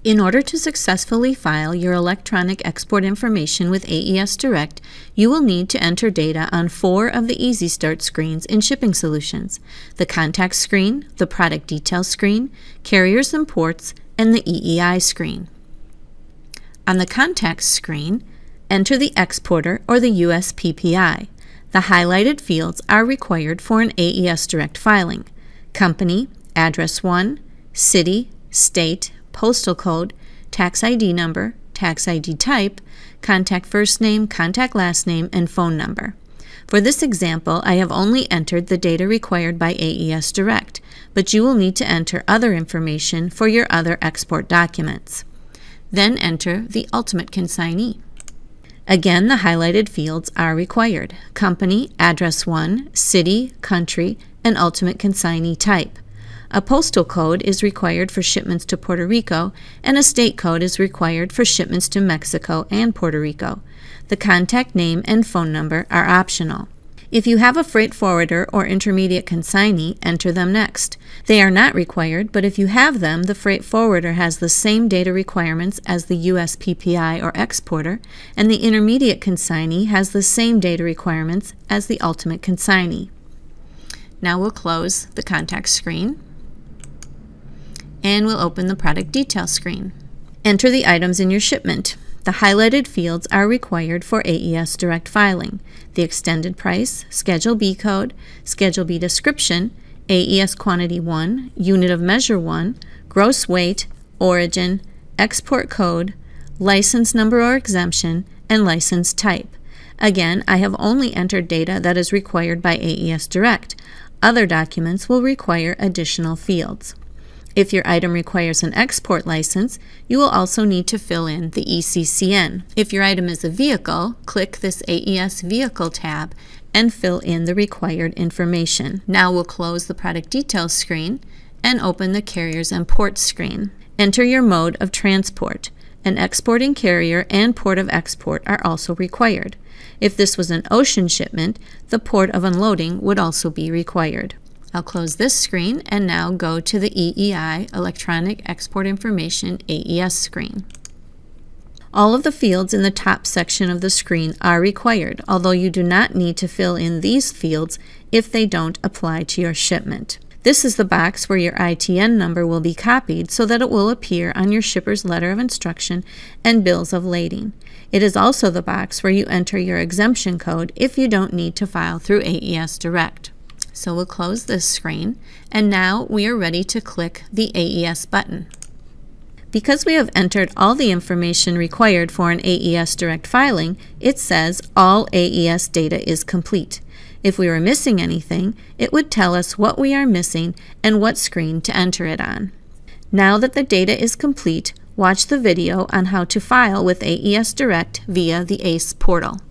In order to successfully file your electronic export information with AESDirect, you will need to enter data on 4 of the Easy Start screens in Shipping Solutions: the Contact Screen, the Product Details Screen, Carriers and Ports, and the EEI screen. On the Contact screen, enter the exporter or the USPPI. The highlighted fields are required for an AESDirect filing: company, address 1, city, state, postal code, tax ID number, tax ID type, contact first name, contact last name, and phone number. For this example, I have only entered the data required by AESDirect, but you will need to enter other information for your other export documents. Then enter the ultimate consignee. Again, the highlighted fields are required: company, address 1, city, country, and ultimate consignee type. A postal code is required for shipments to Puerto Rico, and a state code is required for shipments to Mexico and Puerto Rico. The contact name and phone number are optional. If you have a freight forwarder or intermediate consignee, enter them next. They are not required, but if you have them, the freight forwarder has the same data requirements as the USPPI or exporter, and the intermediate consignee has the same data requirements as the ultimate consignee. Now we'll close the contact screen, and we'll open the product details screen. Enter the items in your shipment. The highlighted fields are required for AESDirect filing: the extended price, Schedule B code, Schedule B description, AES quantity 1, unit of measure 1, gross weight, origin, export code, license number or exemption, and license type. Again, I have only entered data that is required by AESDirect. Other documents will require additional fields. If your item requires an export license, you will also need to fill in the ECCN. If your item is a vehicle, click this AES Vehicle tab and fill in the required information. Now we'll close the Product Details screen and open the Carriers and Ports screen. Enter your mode of transport. An exporting carrier and port of export are also required. If this was an ocean shipment, the port of unloading would also be required. I'll close this screen and now go to the EEI Electronic Export Information AES screen. All of the fields in the top section of the screen are required, although you do not need to fill in these fields if they don't apply to your shipment. This is the box where your ITN number will be copied so that it will appear on your shipper's letter of instruction and bills of lading. It is also the box where you enter your exemption code if you don't need to file through AESDirect. So we'll close this screen, and now we are ready to click the AES button. Because we have entered all the information required for an AESDirect filing, it says all AES data is complete. If we were missing anything, it would tell us what we are missing and what screen to enter it on. Now that the data is complete, watch the video on how to file with AESDirect via the ACE portal.